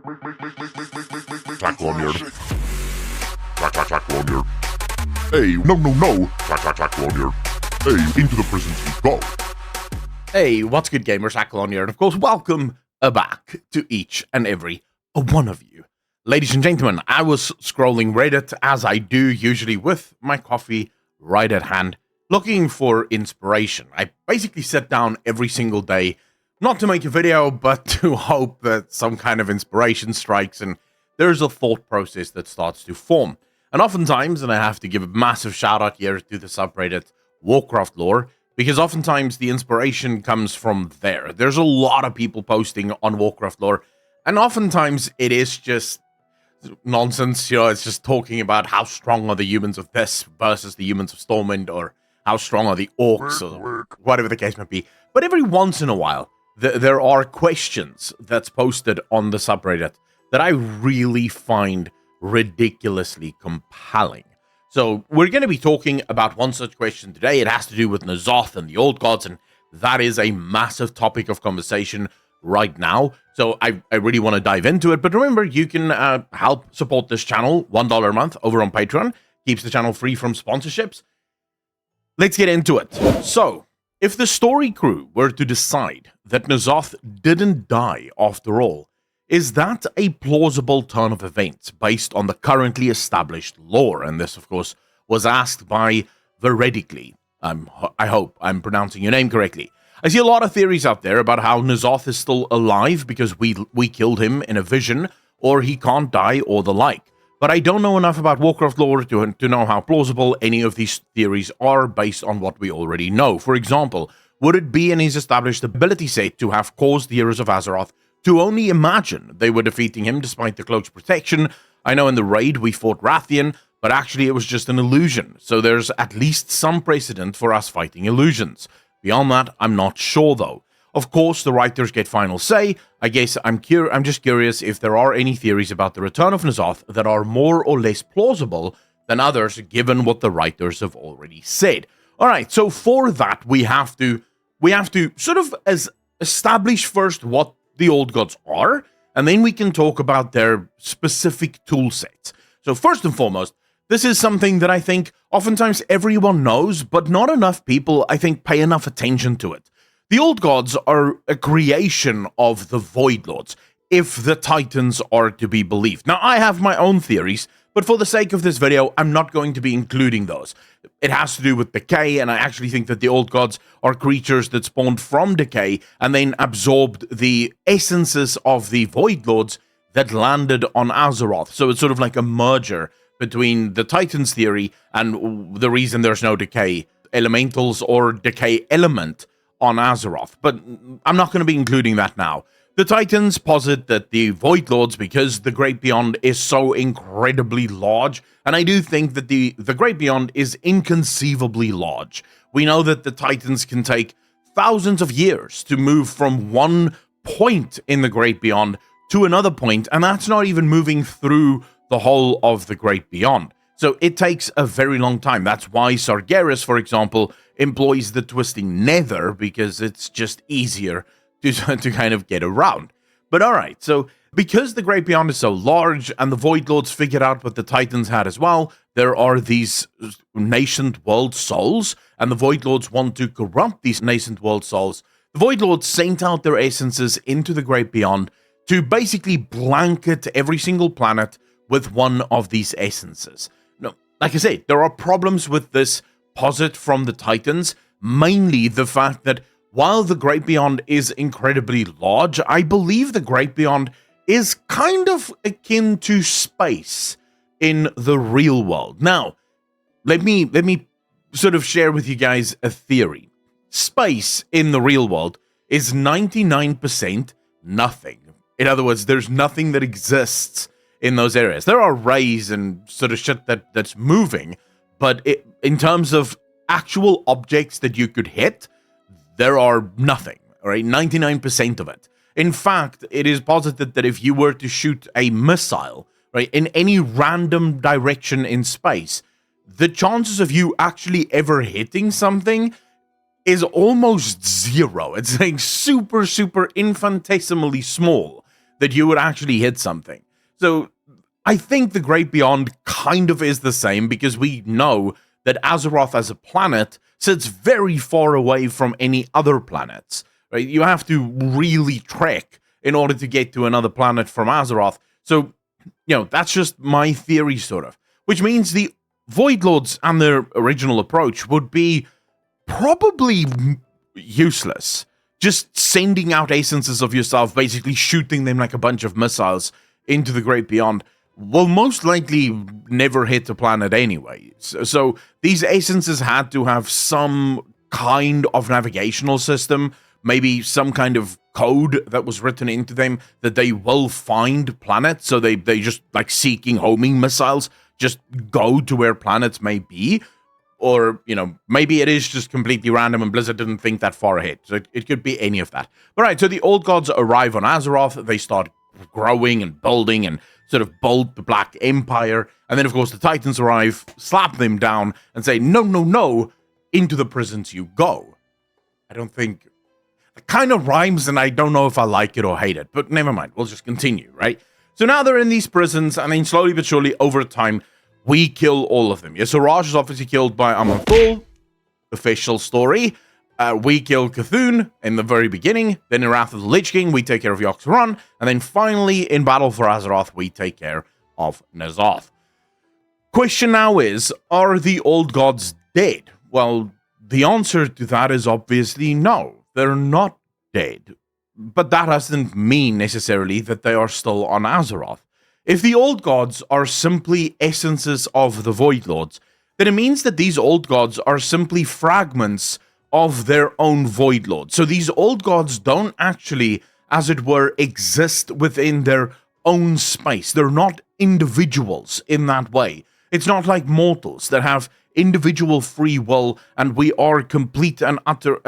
Lanyard. Lanyard. Hey, no. Lanyard. Hey, into the prisons we go. Hey, what's good, gamers? Lanyard here, and of course, welcome back to each and every one of you. Ladies and gentlemen, I was scrolling Reddit, as I do usually, with my coffee right at hand, looking for inspiration. I basically sit down every single day, not to make a video, but to hope that some kind of inspiration strikes and there's a thought process that starts to form. And oftentimes, and I have to give a massive shout out here to the subreddit Warcraft lore, because oftentimes the inspiration comes from there. There's a lot of people posting on Warcraft lore, and oftentimes it is just nonsense. You know, it's just talking about how strong are the humans of this versus the humans of Stormwind, or how strong are the orcs, or whatever the case might be. But every once in a while, there are questions that's posted on the subreddit that I really find ridiculously compelling. So we're going to be talking about one such question today. It has to do with N'Zoth and the Old Gods, and that is a massive topic of conversation right now. So I really want to dive into it. But remember, you can help support this channel, $1 a month over on Patreon. Keeps the channel free from sponsorships. Let's get into it. So, if the story crew were to decide that N'Zoth didn't die after all, is that a plausible turn of events based on the currently established lore? And this, of course, was asked by Veredically. I hope I'm pronouncing your name correctly. I see a lot of theories out there about how N'Zoth is still alive because we killed him in a vision, or he can't die, or the like. But I don't know enough about Warcraft lore to know how plausible any of these theories are based on what we already know. For example, would it be in his established ability set to have caused the heroes of Azeroth to only imagine they were defeating him despite the cloak's protection? I know in the raid we fought Rathian, but actually it was just an illusion, so there's at least some precedent for us fighting illusions. Beyond that, I'm not sure though. Of course, the writers get final say. I guess I'm just curious if there are any theories about the return of N'Zoth that are more or less plausible than others, given what the writers have already said. Alright, so for that, we have to sort of establish first what the Old Gods are, and then we can talk about their specific tool sets. So first and foremost, this is something that I think oftentimes everyone knows, but not enough people, I think, pay enough attention to it. The Old Gods are a creation of the Void Lords, if the Titans are to be believed. Now, I have my own theories, but for the sake of this video, I'm not going to be including those. It has to do with decay, and I actually think that the Old Gods are creatures that spawned from decay and then absorbed the essences of the Void Lords that landed on Azeroth. So it's sort of like a merger between the Titans theory and the reason there's no decay elementals or decay element on Azeroth. But I'm not going to be including that now. The Titans posit that the Void Lords, because the Great Beyond is so incredibly large, and I do think that the Great Beyond is inconceivably large. We know that the Titans can take thousands of years to move from one point in the Great Beyond to another point, and that's not even moving through the whole of the Great Beyond. So it takes a very long time. That's why Sargeras, for example, employs the Twisting Nether, because it's just easier to kind of get around. But alright, so because the Great Beyond is so large and the Void Lords figured out what the Titans had as well, there are these nascent world souls, and the Void Lords want to corrupt these nascent world souls. The Void Lords sent out their essences into the Great Beyond to basically blanket every single planet with one of these essences. Now, like I said, there are problems with this posit from the Titans, mainly the fact that while the Great Beyond is incredibly large, I believe the Great Beyond is kind of akin to space in the real world. Now, let me sort of share with you guys a theory. Space in the real world is 99% nothing. In other words, there's nothing that exists in those areas. There are rays and sort of shit that's moving, but in terms of actual objects that you could hit, there are nothing, all right? 99% of it. In fact, it is posited that if you were to shoot a missile, right, in any random direction in space, the chances of you actually ever hitting something is almost zero. It's like super, super infinitesimally small. that you would actually hit something. So I think the Great Beyond kind of is the same, because we know that Azeroth as a planet sits very far away from any other planets. Right? You have to really trek in order to get to another planet from Azeroth. So, that's just my theory, sort of. Which means the Void Lords and their original approach would be probably useless. Just sending out essences of yourself, basically shooting them like a bunch of missiles into the Great Beyond, will most likely never hit the planet anyway. So these essences had to have some kind of navigational system, maybe some kind of code that was written into them that they will find planets, so they just, like seeking homing missiles, just go to where planets may be. Or, maybe it is just completely random and Blizzard didn't think that far ahead. So it could be any of that. All right, so the Old Gods arrive on Azeroth. They start growing and building and sort of build the Black Empire. And then, of course, the Titans arrive, slap them down, and say, no, no, no, into the prisons you go. I don't think... It kind of rhymes, and I don't know if I like it or hate it. But never mind, we'll just continue, right? So now they're in these prisons, and then slowly but surely, over time, we kill all of them. Yes, so Raj is obviously killed by Aman'Thul, official story. We kill Cthulhu in the very beginning. Then in Wrath of the Lich King, we take care of Yogg-Saron. And then finally, in Battle for Azeroth, we take care of N'Zoth. Question now is, are the Old Gods dead? Well, the answer to that is obviously no. They're not dead. But that doesn't mean necessarily that they are still on Azeroth. If the Old Gods are simply essences of the Void Lords, then it means that these Old Gods are simply fragments of their own Void Lords. So these Old Gods don't actually, as it were, exist within their own space. They're not individuals in that way. It's not like mortals that have individual free will and we are complete and utter,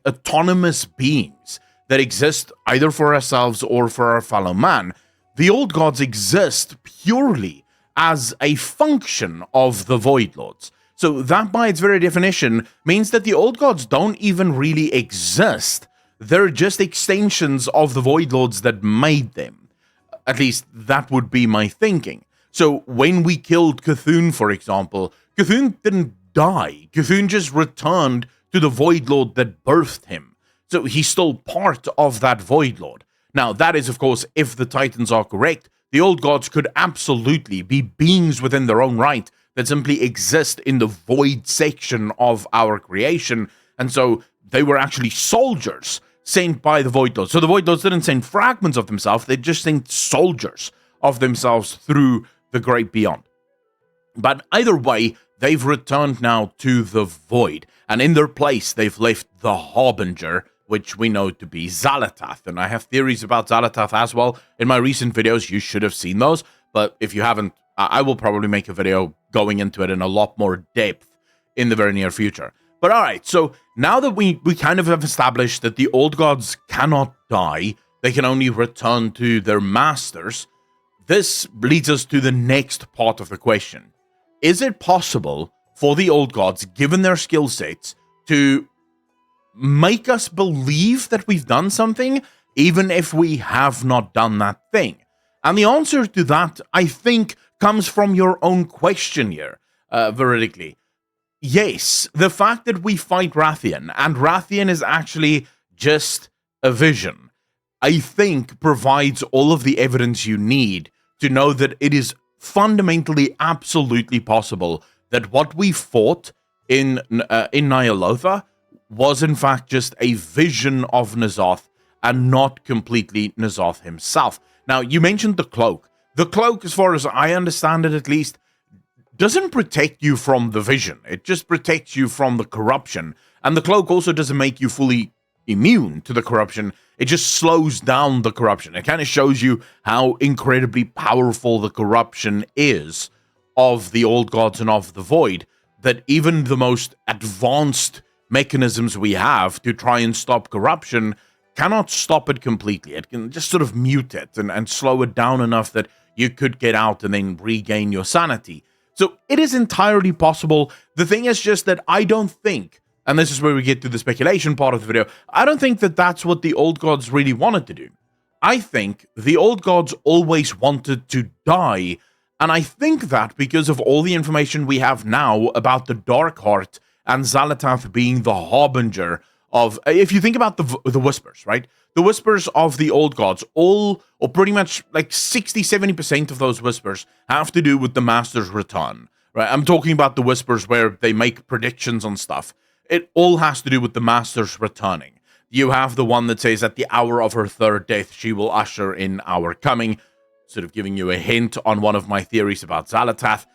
autonomous beings that exist either for ourselves or for our fellow man. The Old Gods exist purely as a function of the Void Lords. So that, by its very definition, means that the Old Gods don't even really exist. They're just extensions of the Void Lords that made them. At least, that would be my thinking. So when we killed Cthulhu, for example, Cthulhu didn't die. Cthulhu just returned to the Void Lord that birthed him. So he's still part of that Void Lord. Now, that is, of course, if the Titans are correct. The Old Gods could absolutely be beings within their own right that simply exist in the void section of our creation. And so they were actually soldiers sent by the Void Lords. So the Void Lords didn't send fragments of themselves, they just sent soldiers of themselves through the Great Beyond. But either way, they've returned now to the Void. And in their place, they've left the Harbinger, which we know to be Xal'atath. And I have theories about Xal'atath as well. In my recent videos, you should have seen those. But if you haven't, I will probably make a video going into it in a lot more depth in the very near future. But alright, so now that we kind of have established that the Old Gods cannot die, they can only return to their masters, this leads us to the next part of the question. Is it possible for the Old Gods, given their skill sets, to make us believe that we've done something, even if we have not done that thing? And the answer to that, I think, comes from your own question here, veridically. Yes, the fact that we fight Rathian, and Rathian is actually just a vision, I think provides all of the evidence you need to know that it is fundamentally absolutely possible that what we fought in Ny'alotha was in fact just a vision of N'Zoth and not completely N'Zoth himself. Now, you mentioned the cloak. The cloak, as far as I understand it at least, doesn't protect you from the vision. It just protects you from the corruption. And the cloak also doesn't make you fully immune to the corruption. It just slows down the corruption. It kind of shows you how incredibly powerful the corruption is of the Old Gods and of the Void, that even the most advanced mechanisms we have to try and stop corruption cannot stop it completely. It can just sort of mute it and slow it down enough that you could get out and then regain your sanity. So it is entirely possible. The thing is just that I don't think, and this is where we get to the speculation part of the video, I don't think that that's what the Old Gods really wanted to do. I think the old gods always wanted to die, and I think that because of all the information we have now about the Dark Heart and Xalatath being the harbinger of, if you think about the whispers, right? The whispers of the old gods, all, or pretty much like 60-70% of those whispers have to do with the Master's return, right? I'm talking about the whispers where they make predictions on stuff. It all has to do with the Master's returning. You have the one that says, at the hour of her third death, she will usher in our coming, sort of giving you a hint on one of my theories about Xalatath.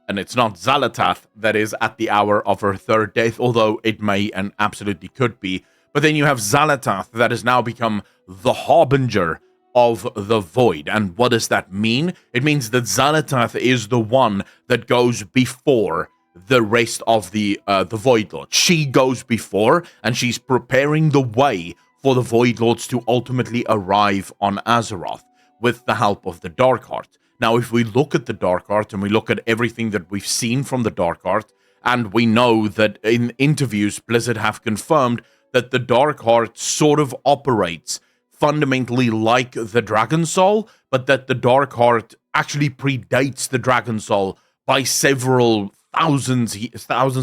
And it's not Xalatath that is at the hour of her third death, although it may and absolutely could be. But then you have Xalatath that has now become the harbinger of the void. And what does that mean? It means that Xalatath is the one that goes before the rest of the Void Lords. She goes before, and she's preparing the way for the Void Lords to ultimately arrive on Azeroth with the help of the Dark Heart. Now, if we look at the Dark Heart and we look at everything that we've seen from the Dark Heart, and we know that in interviews, Blizzard have confirmed that the Dark Heart sort of operates fundamentally like the Dragon Soul, but that the Dark Heart actually predates the Dragon Soul by several thousands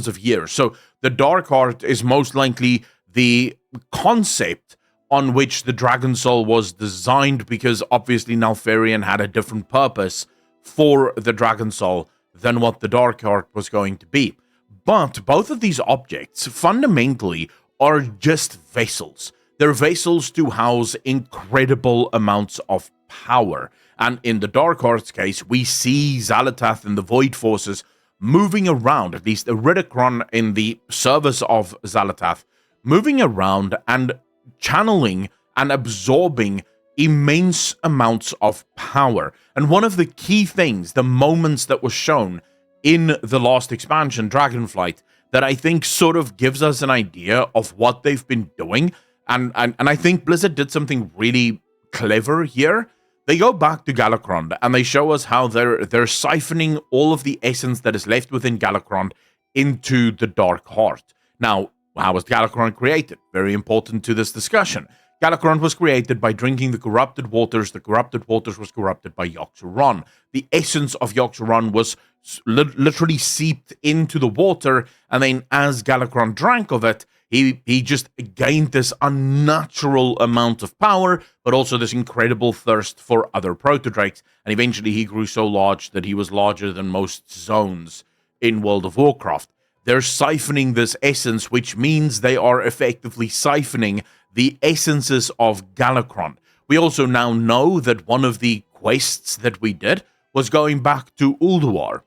of years. So the Dark Heart is most likely the concept on which the Dragon Soul was designed, because obviously Nalfarian had a different purpose for the Dragon Soul than what the Dark Heart was going to be. But both of these objects fundamentally are just vessels. They're vessels to house incredible amounts of power. And in the Dark Heart's case, we see Xalatath and the Void Forces moving around, at least Iridikron in the service of Xalatath, moving around and channeling and absorbing immense amounts of power. And one of the key things, the moments that were shown in the last expansion, Dragonflight, that I think sort of gives us an idea of what they've been doing, and I think Blizzard did something really clever here. They go back to Galakrond and they show us how they're siphoning all of the essence that is left within Galakrond into the Dark Heart. Now, how was Galakrond created? Very important to this discussion. Galakrond was created by drinking the corrupted waters. The corrupted waters was corrupted by Yogg-Saron. The essence of Yogg-Saron was literally seeped into the water, and then as Galakrond drank of it, he just gained this unnatural amount of power, but also this incredible thirst for other protodrakes, and eventually he grew so large that he was larger than most zones in World of Warcraft. They're siphoning this essence, which means they are effectively siphoning the essences of Galakrond. We also now know that one of the quests that we did was going back to Ulduar,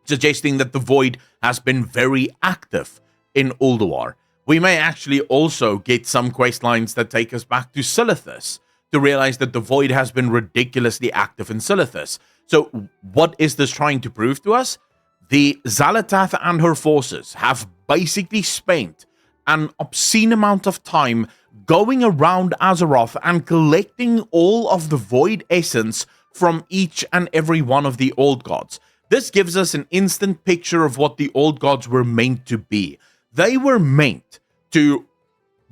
suggesting that the Void has been very active in Ulduar. We may actually also get some quest lines that take us back to Silithus to realize that the Void has been ridiculously active in Silithus. So what is this trying to prove to us? The Xalatath and her forces have basically spent an obscene amount of time going around Azeroth and collecting all of the Void essence from each and every one of the old gods. This gives us an instant picture of what the old gods were meant to be. They were meant to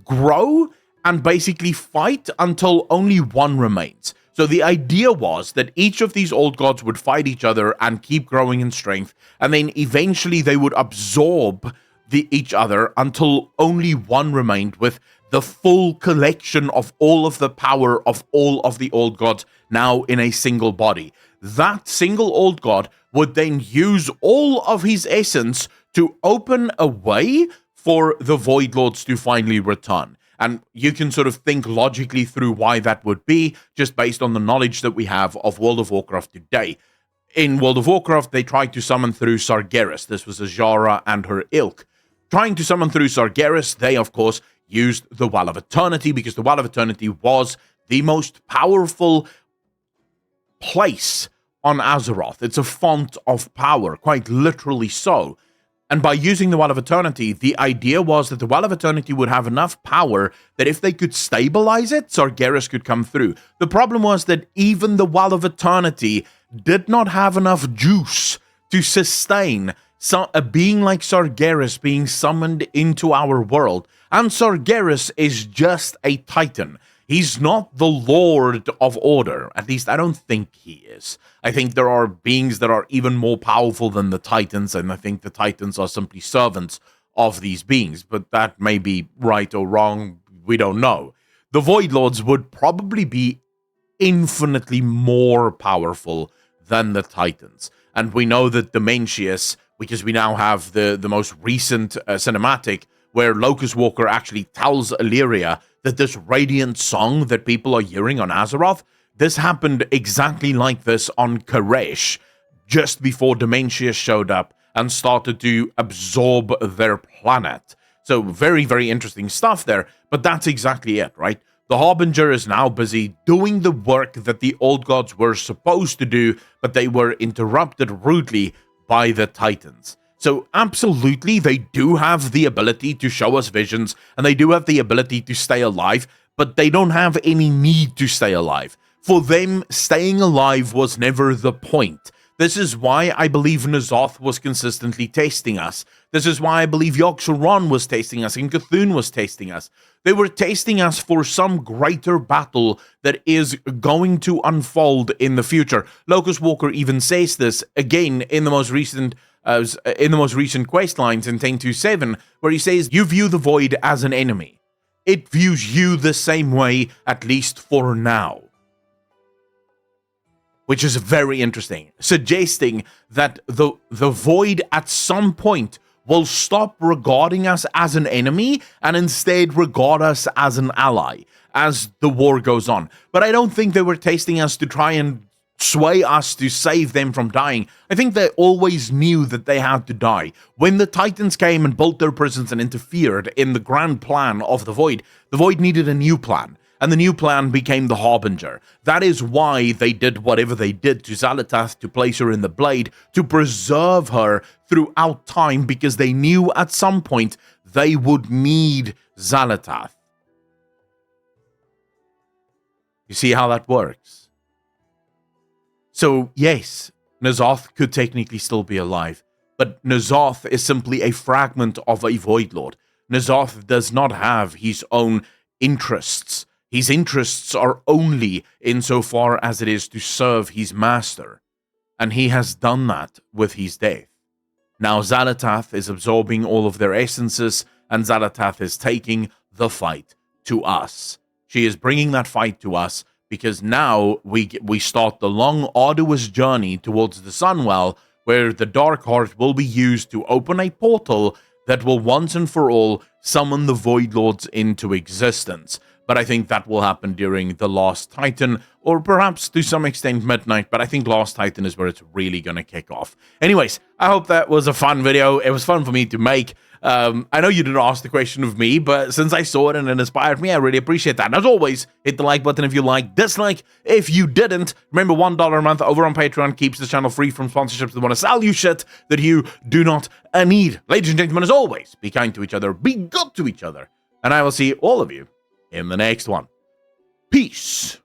grow and basically fight until only one remains. So the idea was that each of these old gods would fight each other and keep growing in strength, and then eventually they would absorb each other until only one remained, with the full collection of all of the power of all of the old gods now in a single body. That single old god would then use all of his essence to open a way for the Void Lords to finally return. And you can sort of think logically through why that would be, just based on the knowledge that we have of World of Warcraft today. In World of Warcraft, they tried to summon through Sargeras. This was Azshara and her ilk. Trying to summon through Sargeras, they, of course, used the Well of Eternity, because the Well of Eternity was the most powerful place on Azeroth. It's a font of power, quite literally so. And by using the Well of Eternity, the idea was that the Well of Eternity would have enough power that if they could stabilize it, Sargeras could come through. The problem was that even the Well of Eternity did not have enough juice to sustain a being like Sargeras being summoned into our world. And Sargeras is just a titan. He's not the Lord of Order. At least I don't think he is. I think there are beings that are even more powerful than the Titans, and I think the Titans are simply servants of these beings. But that may be right or wrong. We don't know. The Void Lords would probably be infinitely more powerful than the Titans. And we know that Dimensius, because we now have the most recent cinematic where Locust Walker actually tells Illyria that this radiant song that people are hearing on Azeroth, this happened exactly like this on Koresh, just before Dimensius showed up and started to absorb their planet. So very, very interesting stuff there, but that's exactly it, right? The Harbinger is now busy doing the work that the Old Gods were supposed to do, but they were interrupted rudely by the Titans. So absolutely, they do have the ability to show us visions, and they do have the ability to stay alive, but they don't have any need to stay alive. For them, staying alive was never the point. This is why I believe N'Zoth was consistently testing us. This is why I believe Yogg-Saron was testing us and Cthulhu was testing us. They were testing us for some greater battle that is going to unfold in the future. Locust Walker even says this again in the most recent quest lines in 10.2.7, where he says, "You view the Void as an enemy. It views you the same way, at least for now." Which is very interesting, suggesting that the Void at some point will stop regarding us as an enemy and instead regard us as an ally as the war goes on. But I don't think they were testing us to try and sway us to save them from dying. I think they always knew that they had to die. When the Titans came and built their prisons and interfered in the grand plan of the Void needed a new plan. And the new plan became the Harbinger. That is why they did whatever they did to Xal'atath to place her in the Blade, to preserve her throughout time, because they knew at some point they would need Xal'atath. You see how that works? So, yes, N'Zoth could technically still be alive, but N'Zoth is simply a fragment of a Void Lord. N'Zoth does not have his own interests. His interests are only insofar as it is to serve his master, and he has done that with his death. Now Xal'atath is absorbing all of their essences, and Xal'atath is taking the fight to us. She is bringing that fight to us because now we start the long, arduous journey towards the Sunwell, where the Dark Heart will be used to open a portal that will once and for all summon the Void Lords into existence. But I think that will happen during the Last Titan, or perhaps to some extent Midnight, but I think Last Titan is where it's really going to kick off. Anyways, I hope that was a fun video. It was fun for me to make. I know you didn't ask the question of me, but since I saw it and it inspired me, I really appreciate that. And as always, hit the like button if you like, dislike if you didn't. Remember, $1 a month over on Patreon keeps the channel free from sponsorships that want to sell you shit that you do not need. Ladies and gentlemen, as always, be kind to each other, be good to each other, and I will see all of you in the next one. Peace.